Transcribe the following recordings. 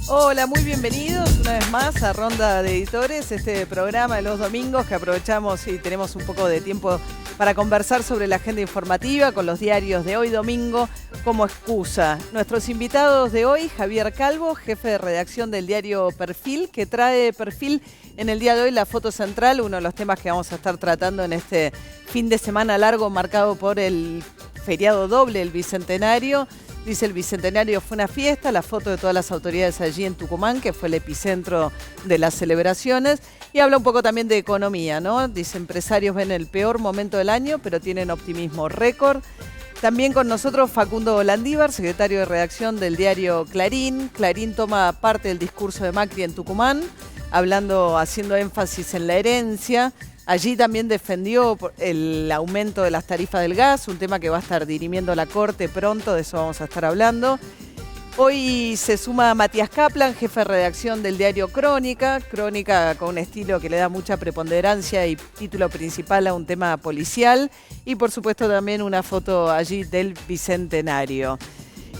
Hola, muy bienvenidos una vez más a Ronda de Editores, este programa de los domingos que aprovechamos y tenemos un poco de tiempo para conversar sobre la agenda informativa con los diarios de hoy domingo como excusa. Nuestros invitados de hoy, Javier Calvo, jefe de redacción del diario Perfil, que trae Perfil en el día de hoy la foto central, uno de los temas que vamos a estar tratando en este fin de semana largo marcado por el feriado doble, el Bicentenario. Dice, el Bicentenario fue una fiesta, la foto de todas las autoridades allí en Tucumán, que fue el epicentro de las celebraciones, y habla un poco también de economía, ¿no? Dice, empresarios ven el peor momento del año, pero tienen optimismo récord. También con nosotros Facundo Landívar, secretario de redacción del diario Clarín. Clarín toma parte del discurso de Macri en Tucumán, haciendo énfasis en la herencia. Allí también defendió el aumento de las tarifas del gas, un tema que va a estar dirimiendo la Corte pronto, de eso vamos a estar hablando. Hoy se suma Matías Kaplan, jefe de redacción del diario Crónica. Crónica con un estilo que le da mucha preponderancia y título principal a un tema policial. Y por supuesto también una foto allí del Bicentenario.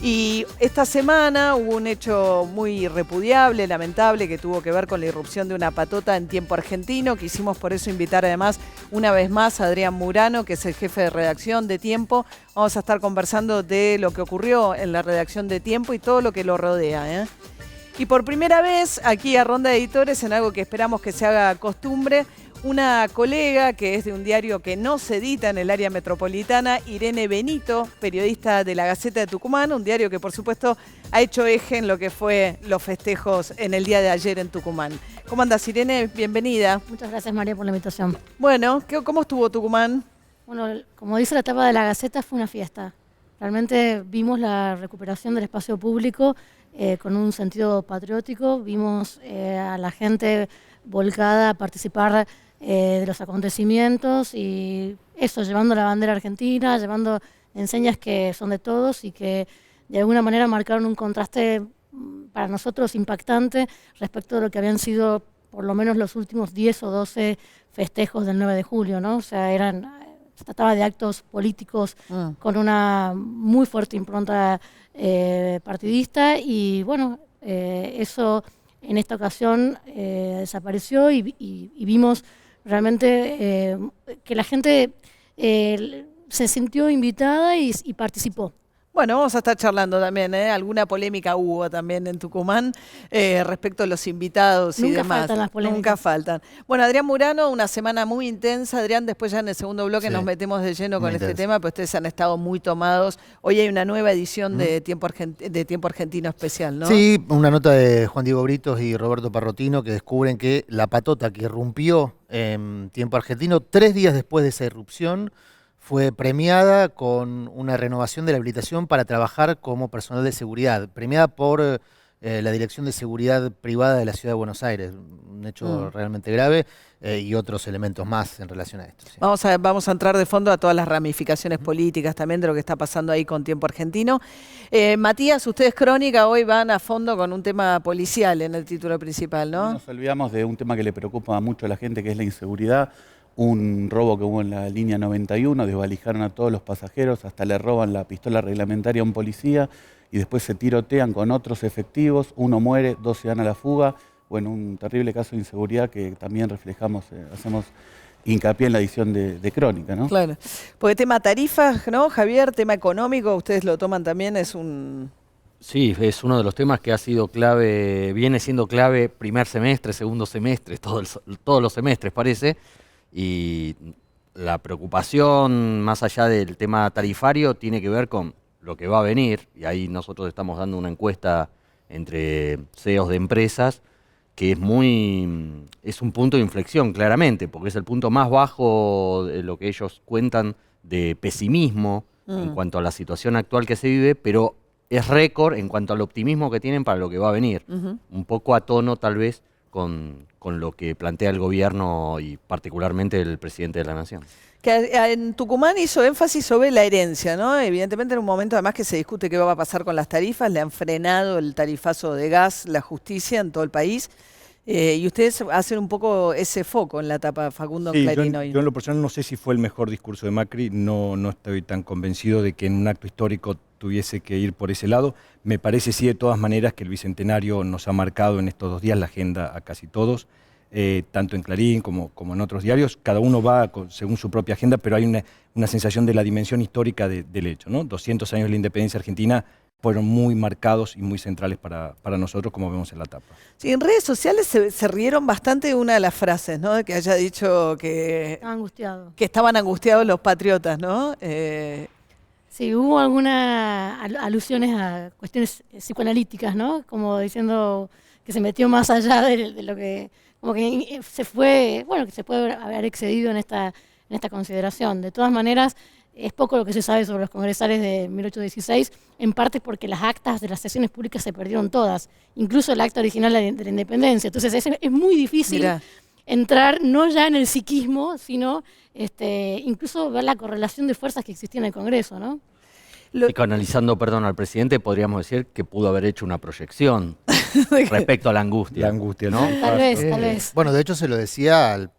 Y esta semana hubo un hecho muy repudiable, lamentable, que tuvo que ver con la irrupción de una patota en Tiempo Argentino. Quisimos por eso invitar además una vez más a Adrián Murano, que es el jefe de redacción de Tiempo. Vamos a estar conversando de lo que ocurrió en la redacción de Tiempo y todo lo que lo rodea, Y por primera vez aquí a Ronda de Editores, en algo que esperamos que se haga costumbre, una colega que es de un diario que no se edita en el área metropolitana, Irene Benito, periodista de La Gaceta de Tucumán, un diario que por supuesto ha hecho eje en lo que fue los festejos en el día de ayer en Tucumán. ¿Cómo andas, Irene? Bienvenida. Muchas gracias, María, por la invitación. Bueno, ¿cómo estuvo Tucumán? Bueno, como dice la tapa de La Gaceta, fue una fiesta. Realmente vimos la recuperación del espacio público con un sentido patriótico, vimos a la gente volcada a participar de los acontecimientos y eso, llevando la bandera argentina, llevando enseñas que son de todos y que de alguna manera marcaron un contraste para nosotros impactante respecto de lo que habían sido por lo menos los últimos 10 o 12 festejos del 9 de julio, ¿no? O sea, se trataba de actos políticos con una muy fuerte impronta partidista y bueno, eso en esta ocasión desapareció y vimos realmente que la gente se sintió invitada y participó. Bueno, vamos a estar charlando también, Alguna polémica hubo también en Tucumán respecto a los invitados y demás. Nunca faltan las polémicas. Nunca faltan. Bueno, Adrián Murano, una semana muy intensa. Adrián, después ya en el segundo bloque nos metemos de lleno con este tema, pero ustedes han estado muy tomados. Hoy hay una nueva edición de Tiempo Argentino Especial, ¿no? Sí, una nota de Juan Diego Britos y Roberto Parrotino que descubren que la patota que irrumpió en Tiempo Argentino, 3 días después de esa irrupción, fue premiada con una renovación de la habilitación para trabajar como personal de seguridad, premiada por la Dirección de Seguridad Privada de la Ciudad de Buenos Aires, un hecho realmente grave y otros elementos más en relación a esto. Sí. Vamos a entrar de fondo a todas las ramificaciones políticas también de lo que está pasando ahí con Tiempo Argentino. Matías, ustedes Crónica hoy van a fondo con un tema policial en el título principal, ¿no? No nos olvidamos de un tema que le preocupa mucho a la gente, que es la inseguridad. Un robo que hubo en la línea 91, desvalijaron a todos los pasajeros, hasta le roban la pistola reglamentaria a un policía y después se tirotean con otros efectivos, 1 muere, 2 se dan a la fuga. Bueno, un terrible caso de inseguridad que también reflejamos, hacemos hincapié en la edición de Crónica, ¿no? Claro, porque tema tarifas, ¿no, Javier? Tema económico, ustedes lo toman también, es un... Sí, es uno de los temas que ha sido clave, viene siendo clave primer semestre, segundo semestre, todos los semestres parece. Y la preocupación, más allá del tema tarifario, tiene que ver con lo que va a venir, y ahí nosotros estamos dando una encuesta entre CEOs de empresas, que es un punto de inflexión, claramente, porque es el punto más bajo de lo que ellos cuentan de pesimismo en cuanto a la situación actual que se vive, pero es récord en cuanto al optimismo que tienen para lo que va a venir. Un poco a tono, tal vez, con lo que plantea el gobierno y particularmente el presidente de la Nación. Que en Tucumán hizo énfasis sobre la herencia, ¿no? Evidentemente en un momento además que se discute qué va a pasar con las tarifas, le han frenado el tarifazo de gas, la justicia en todo el país. Y ustedes hacen un poco ese foco en la tapa, Facundo, en Sí, Clarín hoy. yo en lo personal no sé si fue el mejor discurso de Macri, no estoy tan convencido de que en un acto histórico tuviese que ir por ese lado. Me parece sí de todas maneras que el Bicentenario nos ha marcado en estos 2 días la agenda a casi todos, tanto en Clarín como en otros diarios. Cada uno va según su propia agenda, pero hay una sensación de la dimensión histórica del hecho, ¿no? 200 años de la independencia argentina fueron muy marcados y muy centrales para nosotros, como vemos en la tapa. Sí, en redes sociales se rieron bastante de una de las frases, ¿no? De que haya dicho Estaba angustiado. que estaban angustiados los patriotas, ¿no? Sí, hubo algunas alusiones a cuestiones psicoanalíticas, ¿no? Como diciendo que se metió más allá de lo que... Como que se fue, bueno, que se puede haber excedido en esta consideración. De todas maneras, es poco lo que se sabe sobre los congresales de 1816, en parte porque las actas de las sesiones públicas se perdieron todas, incluso el acta original de la independencia. Entonces es muy difícil entrar no ya en el psiquismo, sino incluso ver la correlación de fuerzas que existían en el Congreso, ¿no? Psicoanalizando, perdón, al presidente, podríamos decir que pudo haber hecho una proyección respecto a la angustia. La angustia, ¿no? Tal vez. Bueno, de hecho se lo decía al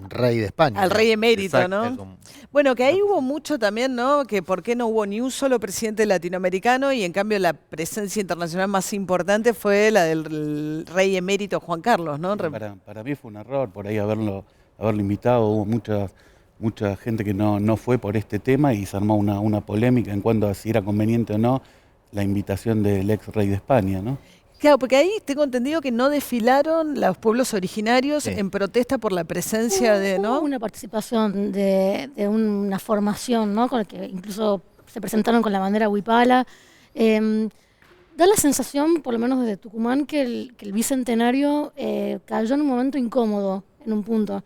rey de España. Al rey emérito, Exacto. ¿no? Bueno, que ahí hubo mucho también, ¿no? Que por qué no hubo ni un solo presidente latinoamericano y en cambio la presencia internacional más importante fue la del rey emérito Juan Carlos, ¿no? Para mí fue un error por ahí haberlo invitado. Hubo mucha gente que no fue por este tema y se armó una polémica en cuanto a si era conveniente o no la invitación del ex rey de España, ¿no? Claro, porque ahí tengo entendido que no desfilaron los pueblos originarios Sí. en protesta por la presencia de, ¿no? Hubo una participación de una formación, ¿no? Con la que incluso se presentaron con la bandera huipala. Da la sensación, por lo menos desde Tucumán, que el Bicentenario cayó en un momento incómodo, en un punto.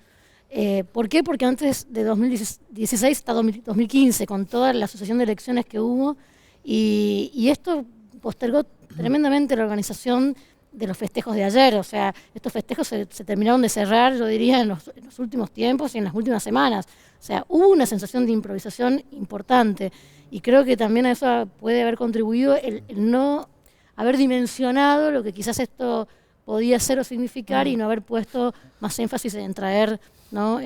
¿Por qué? Porque antes de 2016 hasta 2015, con toda la sucesión de elecciones que hubo, y esto postergó tremendamente la organización de los festejos de ayer. O sea, estos festejos se terminaron de cerrar, yo diría, en los últimos tiempos y en las últimas semanas. O sea, hubo una sensación de improvisación importante, y creo que también a eso puede haber contribuido el no haber dimensionado lo que quizás esto podía ser o significar y no haber puesto más énfasis en traer, ¿no?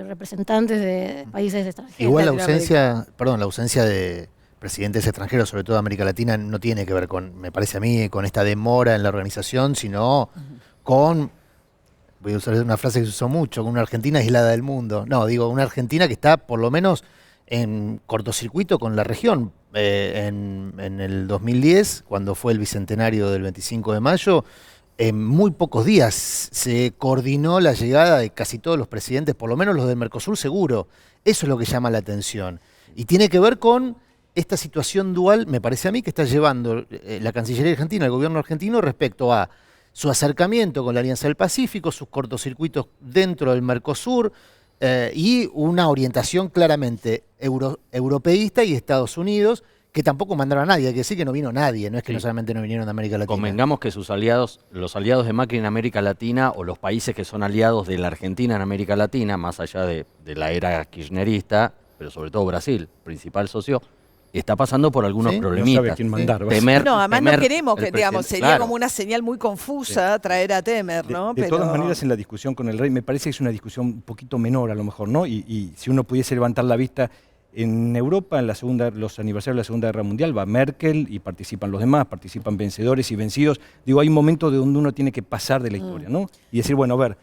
Representantes de países extranjeros. Igual la ausencia de presidentes extranjeros, sobre todo de América Latina, no tiene que ver con, me parece a mí, con esta demora en la organización, sino con, voy a usar una frase que se usó mucho, con una Argentina aislada del mundo. No, digo, una Argentina que está por lo menos en cortocircuito con la región. En el 2010, cuando fue el bicentenario del 25 de mayo, en muy pocos días se coordinó la llegada de casi todos los presidentes, por lo menos los del Mercosur seguro. Eso es lo que llama la atención. Y tiene que ver con esta situación dual, me parece a mí, que está llevando la Cancillería Argentina, el gobierno argentino, respecto a su acercamiento con la Alianza del Pacífico, sus cortocircuitos dentro del Mercosur y una orientación claramente europeísta y Estados Unidos, que tampoco mandaron a nadie. Hay que decir que no vino nadie, no es que no solamente no vinieron de América Latina. Convengamos que sus aliados, los aliados de Macri en América Latina, o los países que son aliados de la Argentina en América Latina, más allá de la era kirchnerista, pero sobre todo Brasil, principal socio, está pasando por algunos problemitas. No sabe a quién mandar. No, además no queremos que, digamos, sería claro, como una señal muy confusa traer a Temer, ¿no? De todas maneras, en la discusión con el rey, me parece que es una discusión un poquito menor a lo mejor, ¿no? Y si uno pudiese levantar la vista, en Europa, en los aniversarios de la Segunda Guerra Mundial, va Merkel y participan los demás, participan vencedores y vencidos. Digo, hay un momento de donde uno tiene que pasar de la historia, ¿no? Y decir, bueno, a ver,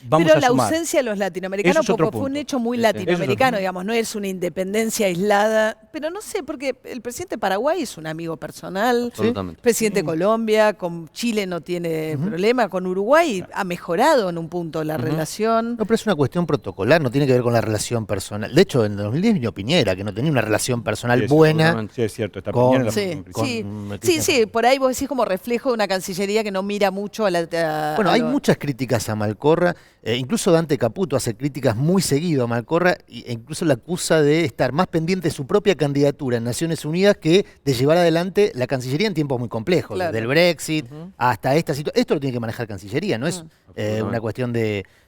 vamos pero a la sumar. ausencia de los latinoamericanos Eso es otro fue un punto. hecho muy Eso es otro latinoamericano, punto. digamos, no es una independencia aislada, pero no sé, porque el presidente de Paraguay es un amigo personal, Absolutamente. presidente de Colombia, con Chile no tiene problema, con Uruguay ha mejorado en un punto la relación. No, pero es una cuestión protocolar, no tiene que ver con la relación personal. De hecho, en el 2010 vino Piñera, que no tenía una relación personal Sí, buena. Sí, es cierto. Está con- Piñera en la Sí, con- sí, por ahí vos decís como reflejo de una cancillería que no mira mucho a la... Bueno, a hay lo- muchas críticas a Malcorra, incluso Dante Caputo hace críticas muy seguido a Malcorra e incluso la acusa de estar más pendiente de su propia candidatura en Naciones Unidas que de llevar adelante la Cancillería en tiempos muy complejos, Claro. desde el Brexit hasta esta situación. Esto lo tiene que manejar Cancillería, no es una Absolutamente. cuestión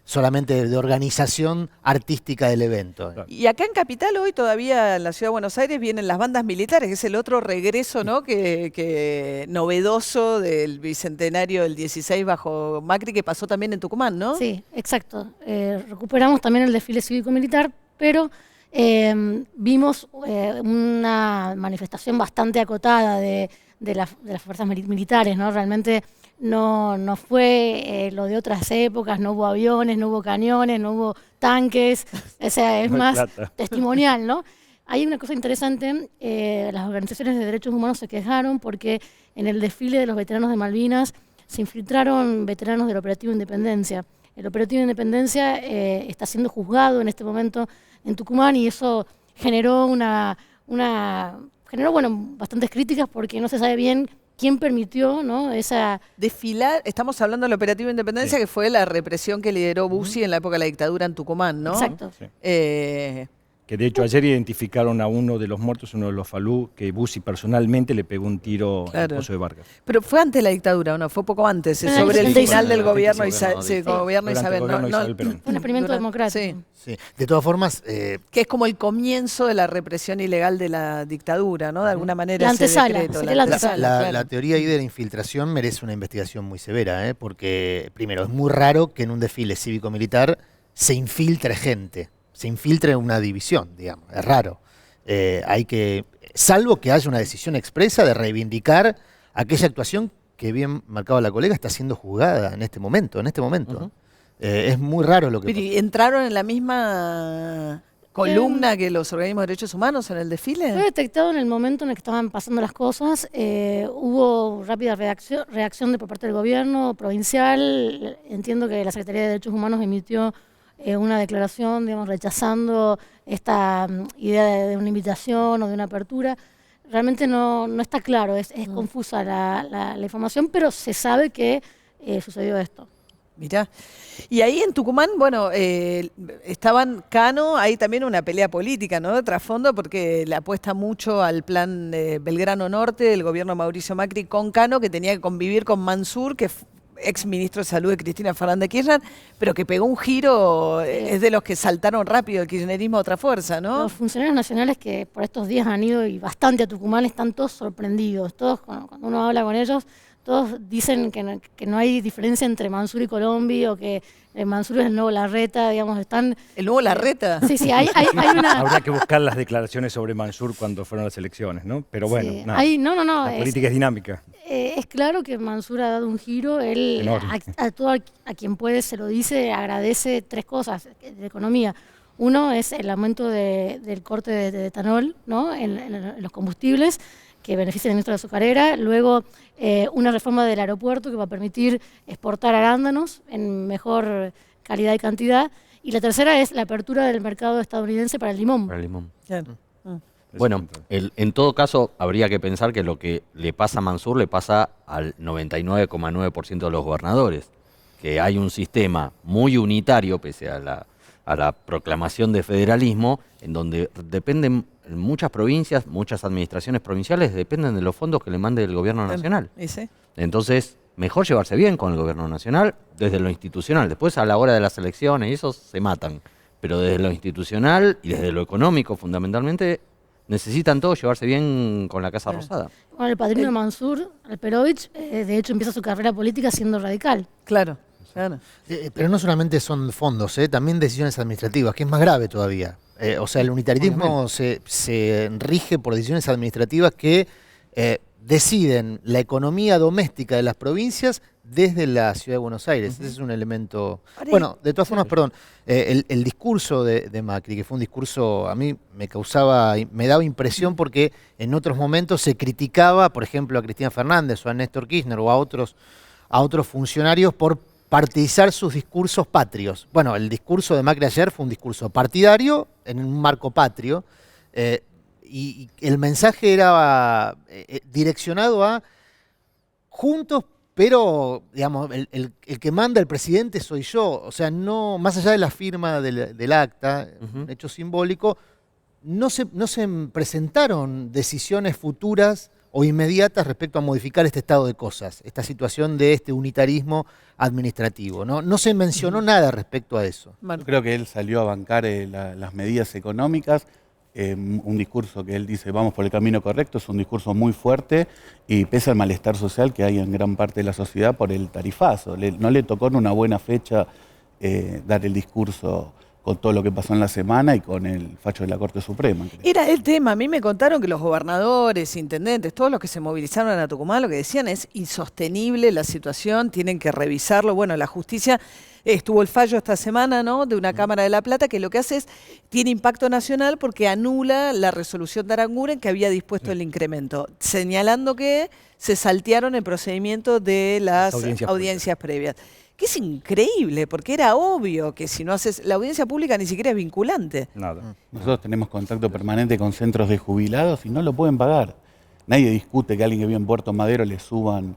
solamente de organización artística del evento. Claro. Y acá en Capital hoy todavía en la Ciudad de Buenos Aires vienen las bandas militares, que es el otro regreso, ¿no? que novedoso del bicentenario del 16 bajo Macri, que pasó también en Tucumán, ¿no? Sí, exacto. Recuperamos también el desfile cívico-militar, pero vimos una manifestación bastante acotada de las fuerzas militares, ¿no? Realmente no fue lo de otras épocas, no hubo aviones, no hubo cañones, no hubo tanques, o sea, es No hay más plata. testimonial, ¿no? Hay una cosa interesante, las organizaciones de derechos humanos se quejaron porque en el desfile de los veteranos de Malvinas se infiltraron veteranos del Operativo Independencia. El Operativo Independencia está siendo juzgado en este momento en Tucumán y eso generó bastantes críticas porque no se sabe bien quién permitió, ¿no? esa... Desfilar, estamos hablando del Operativo Independencia, Sí. que fue la represión que lideró Bussi en la época de la dictadura en Tucumán, ¿no? Exacto. Sí. Eh, Que de hecho ayer identificaron a uno de los muertos, uno de los Falú, que Bussi personalmente le pegó un tiro Claro. al Pozo de Vargas. pero fue antes de la dictadura, ¿o no? Fue poco antes, Fue en sobre el el 76. final del gobierno, Sí, gobierno durante Isabel. el gobierno de Isabel Perón. Fue un experimento Durante- democrático. sí. Sí. De todas formas, Que es como el comienzo de la represión ilegal de la dictadura, ¿no? De alguna manera. La ese antesala, decreto, sería la antesala. claro. la teoría ahí de la infiltración merece una investigación muy severa, ¿eh? Porque, primero, es muy raro que en un desfile cívico-militar se infiltre gente, se infiltre una división, digamos, es raro. Salvo que haya una decisión expresa de reivindicar aquella actuación que bien marcaba la colega, está siendo juzgada en este momento. Ujú. Es muy raro lo que Pero, pasó. ¿y entraron en la misma columna que los organismos de derechos humanos en el Fue desfile? detectado en el momento en el que estaban pasando las cosas. Hubo rápida reacción por parte del gobierno provincial. Entiendo que la Secretaría de Derechos Humanos emitió una declaración, digamos, rechazando esta idea de una invitación o de una apertura. Realmente no está claro, es confusa la información, pero se sabe que sucedió esto. Mirá. Y ahí en Tucumán, bueno, estaban Cano, hay también una pelea política, ¿no? De trasfondo, porque le apuesta mucho al plan Belgrano Norte del gobierno de Mauricio Macri con Cano, que tenía que convivir con Mansur, que ex ministro de Salud de Cristina Fernández de Kirchner, pero que pegó un giro, es de los que saltaron rápido el kirchnerismo a otra fuerza, ¿no? Los funcionarios nacionales que por estos días han ido y bastante a Tucumán están todos sorprendidos. Todos, cuando uno habla con ellos, todos dicen que no hay diferencia entre Mansur y Colombi o que Mansur es el nuevo Larreta, digamos, están... El nuevo Larreta. Sí, hay una... Habrá que buscar las declaraciones sobre Mansur cuando fueron las elecciones, ¿no? Pero bueno, Sí, nada. no, La política es dinámica. es claro que Mansur ha dado un giro. Él Enorme. a quien puede se lo dice, agradece tres cosas de economía. Uno es el aumento del corte de etanol, ¿no? en los combustibles, que beneficia a la industria azucarera. Luego, una reforma del aeropuerto que va a permitir exportar arándanos en mejor calidad y cantidad. Y la tercera es la apertura del mercado estadounidense para el limón. Para el limón. Claro. Bueno, en todo caso, habría que pensar que lo que le pasa a Mansur le pasa al 99,9% de los gobernadores, que hay un sistema muy unitario, pese a la proclamación de federalismo, en donde dependen muchas provincias, muchas administraciones provinciales, dependen de los fondos que le mande el gobierno nacional. ¿Y sí? Entonces, mejor llevarse bien con el gobierno nacional desde lo institucional. Después, a la hora de las elecciones, y esos se matan. Pero desde lo institucional y desde lo económico, fundamentalmente, necesitan todos llevarse bien con la Casa Rosada. Bueno, el padrino de Mansur, Alperovich, de hecho empieza su carrera política siendo radical. Claro, claro. Pero no solamente son fondos, también decisiones administrativas, que es más grave todavía. O sea, el unitarismo se rige por decisiones administrativas que deciden la economía doméstica de las provincias desde la Ciudad de Buenos Aires. Ese es un elemento... Bueno, de todas formas, perdón, el discurso de Macri, que fue un discurso, a mí me daba impresión porque en otros momentos se criticaba, por ejemplo, a Cristina Fernández o a Néstor Kirchner o a otros funcionarios por partidizar sus discursos patrios. Bueno, el discurso de Macri ayer fue un discurso partidario en un marco patrio, y el mensaje era direccionado a juntos, pero digamos, el que manda el presidente soy yo. O sea, no, más allá de la firma del acta, un hecho simbólico, no se presentaron decisiones futuras o inmediatas respecto a modificar este estado de cosas, esta situación de este unitarismo administrativo. No se mencionó nada respecto a eso. Bueno, Yo creo que él salió a bancar las medidas económicas, un discurso que él dice vamos por el camino correcto, es un discurso muy fuerte y pese al malestar social que hay en gran parte de la sociedad por el tarifazo. No le tocó en una buena fecha dar el discurso con todo lo que pasó en la semana y con el facho de la Corte Suprema. era el tema. A mí me contaron que los gobernadores, intendentes, todos los que se movilizaron a Tucumán, lo que decían es insostenible la situación, tienen que revisarlo. Bueno, la justicia estuvo el fallo esta semana, ¿no?, de una Cámara de La Plata que lo que hace es, tiene impacto nacional porque anula la resolución de Aranguren que había dispuesto el incremento, señalando que se saltearon el procedimiento de las audiencias previas. Que es increíble, porque era obvio que si no haces... La audiencia pública ni siquiera es vinculante. Nada. Nosotros tenemos contacto permanente con centros de jubilados y no lo pueden pagar. Nadie discute que a alguien que vive en Puerto Madero le suban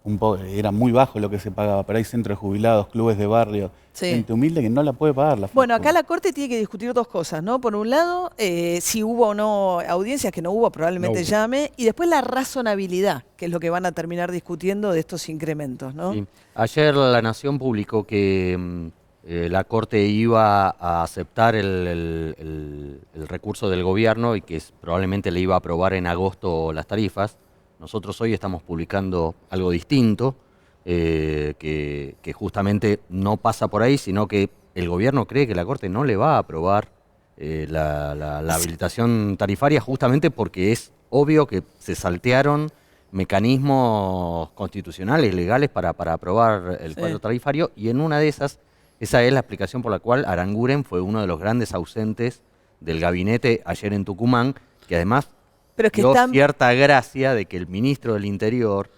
un poco, era muy bajo lo que se pagaba, pero hay centros de jubilados, clubes de barrio, Sí. gente humilde que no la puede pagar la Bueno, factura. acá la Corte tiene que discutir dos cosas, ¿no? Por un lado, si hubo o no audiencias, que no hubo, probablemente No hubo. llame, y después la razonabilidad, que es lo que van a terminar discutiendo de estos incrementos, ¿no? Sí. Ayer La Nación publicó que la Corte iba a aceptar el recurso del gobierno y que probablemente le iba a aprobar en agosto las tarifas. Nosotros hoy estamos publicando algo distinto, que justamente no pasa por ahí, sino que el gobierno cree que la Corte no le va a aprobar la habilitación tarifaria justamente porque es obvio que se saltearon mecanismos constitucionales, legales para aprobar el cuadro tarifario y en una de esas, esa es la explicación por la cual Aranguren fue uno de los grandes ausentes del gabinete ayer en Tucumán, que además Pero es que dio están... cierta gracia de que el ministro del Interior,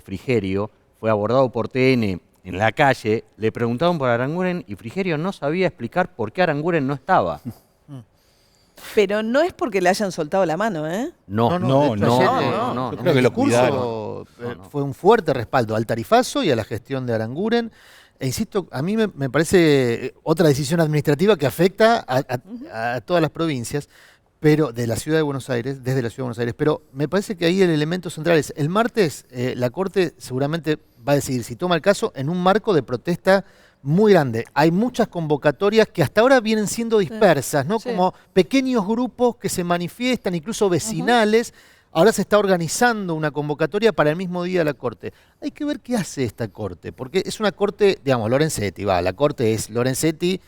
Frigerio, fue abordado por TN en la calle, le preguntaron por Aranguren y Frigerio no sabía explicar por qué Aranguren no estaba. Pero no es porque le hayan soltado la mano, ¿eh? No, de hecho, ayer, no. Yo creo que lo discurso fue un fuerte respaldo al tarifazo y a la gestión de Aranguren. E insisto, a mí me parece otra decisión administrativa que afecta a todas las provincias, pero de la Ciudad de Buenos Aires, desde la Ciudad de Buenos Aires. Pero me parece que ahí el elemento central es, el martes la Corte seguramente va a decidir si toma el caso en un marco de protesta muy grande. Hay muchas convocatorias que hasta ahora vienen siendo dispersas, ¿no? Sí. Como pequeños grupos que se manifiestan, incluso vecinales. Ahora se está organizando una convocatoria para el mismo día de la Corte. Hay que ver qué hace esta Corte, porque es una Corte, digamos, Lorenzetti, la Corte es Lorenzetti,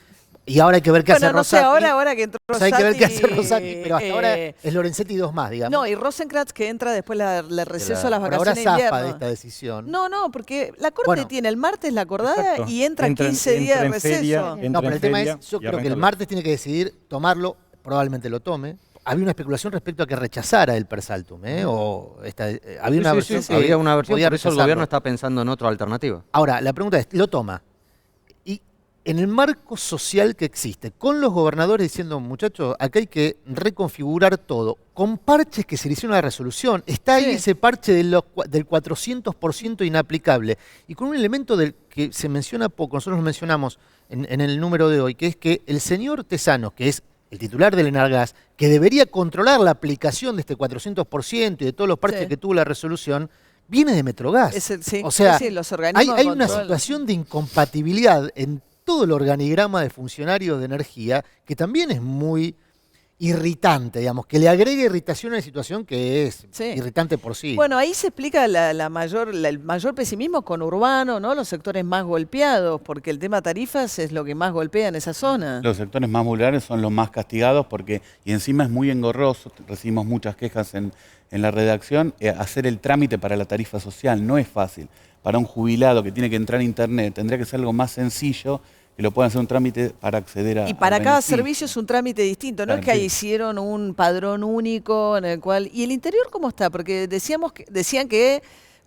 y ahora hay que ver qué hace Bueno, no sé, Rosati. ahora que entró O Rosati... sea, hay que ver qué hace Rosati, pero hasta ahora es Lorenzetti y dos más, digamos. No, y Rosenkrantz que entra después le receso a las Por ahora vacaciones de zafa invierno. de esta decisión. No, porque la Corte Bueno. tiene el martes la acordada Exacto. y entra Entra 15 días de en receso. feria, entra No, pero en el tema feria es, yo y creo que arranca el martes tiene que decidir tomarlo, probablemente lo tome. Había una especulación respecto a que rechazara el Persaltum, había una versión que había una versión, podía por eso el rechazarlo. gobierno está pensando en otra alternativa. Ahora, la pregunta es, ¿lo toma? Y en el marco social que existe, con los gobernadores diciendo, muchachos, acá hay que reconfigurar todo, con parches que se le hicieron a la resolución, está ahí Sí. ese parche del 400% inaplicable, y con un elemento del que se menciona poco, nosotros lo mencionamos en el número de hoy, que es que el señor Tesanos, que es el titular del Enargas, que debería controlar la aplicación de este 400% y de todos los parches Sí. que tuvo la resolución, viene de Metrogas. Sí, o sea, sí, los organismos hay de una control. situación de incompatibilidad en todo el organigrama de funcionarios de energía que también es muy irritante, digamos, que le agrega irritación a la situación que es Sí. irritante por sí. Bueno, ahí se explica el mayor pesimismo con Urbano, ¿no? Los sectores más golpeados, porque el tema tarifas es lo que más golpea en esa zona. Los sectores más vulnerables son los más castigados porque, y encima es muy engorroso, recibimos muchas quejas en la redacción, hacer el trámite para la tarifa social no es fácil. Para un jubilado que tiene que entrar a internet tendría que ser algo más sencillo, que lo puedan hacer un trámite para acceder a Y para al cada beneficio. servicio es un trámite distinto, no Claro, es que ahí sí. hicieron un padrón único en el cual... ¿Y el interior cómo está? Porque decían que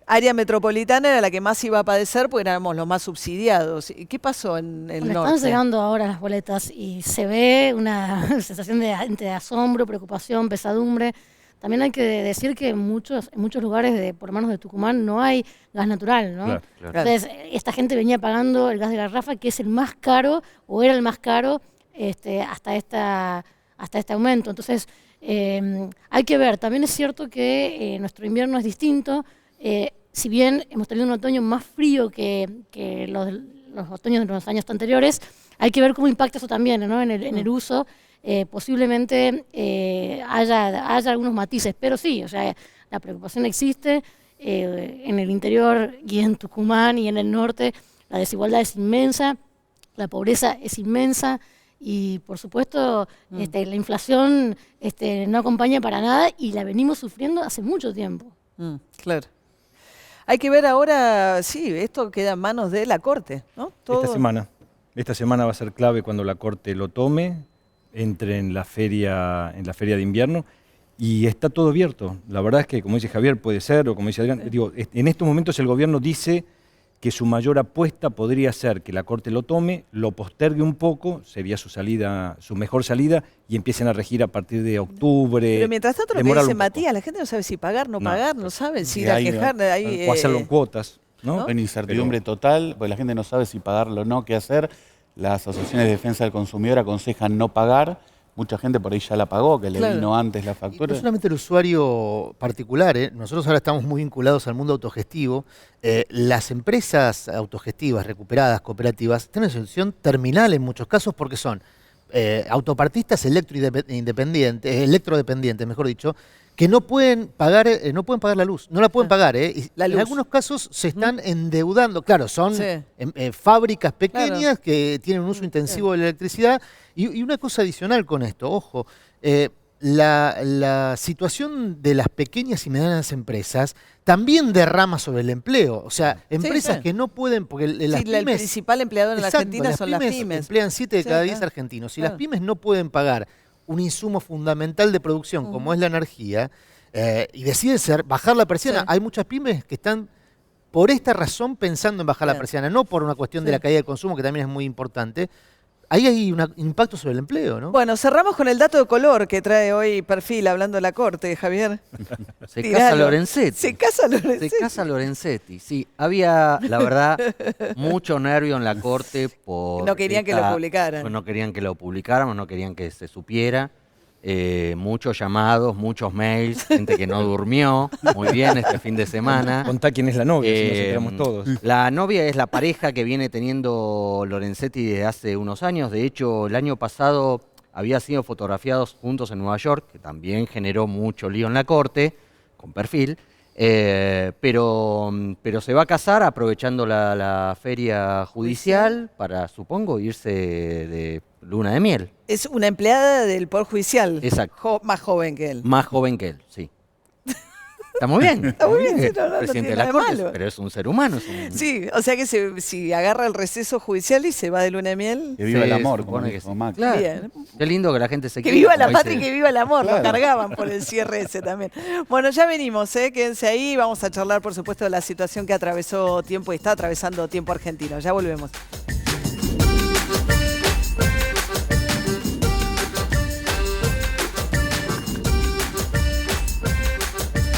área metropolitana era la que más iba a padecer porque éramos los más subsidiados. ¿Y qué pasó en el Bueno, norte? están llegando ahora las boletas y se ve una sensación entre asombro, preocupación, pesadumbre. También hay que decir que en muchos lugares, por lo menos de Tucumán, no hay gas natural, ¿no? Claro. Entonces, esta gente venía pagando el gas de garrafa, que es el más caro, o era el más caro, hasta este aumento. Entonces, Hay que ver, también es cierto que nuestro invierno es distinto. Si bien hemos tenido un otoño más frío que los otoños de los años anteriores, hay que ver cómo impacta eso también, ¿no? en el uso. Posiblemente haya algunos matices, pero sí, o sea, la preocupación existe. En el interior y en Tucumán y en el norte la desigualdad es inmensa, la pobreza es inmensa y por supuesto la inflación no acompaña para nada y la venimos sufriendo hace mucho tiempo. Claro. Hay que ver ahora, sí, esto queda en manos de la Corte, ¿no? Todo. Esta semana va a ser clave cuando la Corte lo tome, entre en la feria de invierno. Y está todo abierto. La verdad es que, como dice Javier, puede ser, o como dice Adrián, digo, en estos momentos el gobierno dice que su mayor apuesta podría ser que la Corte lo tome, lo postergue un poco, sería su mejor salida, y empiecen a regir a partir de octubre. Pero mientras tanto, lo que dice Matías, la gente no sabe si pagar, no pagar, no sabe si la quejar. O hacerlo en cuotas, ¿no? En incertidumbre total, porque la gente no sabe si pagarlo o no, qué hacer. Las asociaciones de defensa del consumidor aconsejan no pagar. Mucha gente por ahí ya la pagó, que le vino antes la factura. Y no solamente el usuario particular, nosotros ahora estamos muy vinculados al mundo autogestivo. Las empresas autogestivas, recuperadas, cooperativas, tienen una solución terminal en muchos casos porque son autopartistas electrodependientes, mejor dicho, que no pueden pagar la luz, no la pueden pagar. Y en algunos casos se están endeudando. Claro, son fábricas pequeñas que tienen un uso intensivo de la electricidad. Y una cosa adicional con esto, ojo, la situación de las pequeñas y medianas empresas también derrama sobre el empleo. O sea, empresas que no pueden, porque las pymes... el principal empleador en la Argentina son las pymes. Emplean 7 de cada 10 argentinos. Si las pymes no pueden pagar un insumo fundamental de producción como es la energía, y deciden bajar la persiana, hay muchas pymes que están por esta razón pensando en bajar la persiana, no por una cuestión de la caída de consumo, que también es muy importante. Ahí hay un impacto sobre el empleo, ¿no? Bueno, cerramos con el dato de color que trae hoy Perfil, hablando de la Corte, Javier. Se casa Lorenzetti. Se casa Lorenzetti. Se casa Lorenzetti, sí. Había, la verdad, mucho nervio en la Corte por... No querían que lo publicaran. No querían que lo publicáramos, no querían que se supiera. Muchos llamados, muchos mails, gente que no durmió muy bien este fin de semana. Contá quién es la novia, si nos enteramos todos. La novia es la pareja que viene teniendo Lorenzetti desde hace unos años. De hecho, el año pasado había sido fotografiados juntos en Nueva York, que también generó mucho lío en la Corte, con Perfil. Pero se va a casar aprovechando la feria judicial para, supongo, irse de luna de miel. Es una empleada del Poder Judicial. Exacto. Más joven que él. Más joven que él, sí. Está muy bien. Está muy bien, sí, no presidente tiene de la nada de Corte, malo. pero es un ser humano. Sí, o sea que si agarra el receso judicial y se va de luna de miel. Que viva el amor, supone como que sí. Macri. Claro. Bien. Qué lindo que la gente se Que quiera, viva la como patria y dice. que viva el amor. Claro. Lo cargaban por el cierre ese también. Bueno, ya venimos, quédense ahí. Vamos a charlar, por supuesto, de la situación que atravesó Tiempo y está atravesando Tiempo Argentino. Ya volvemos.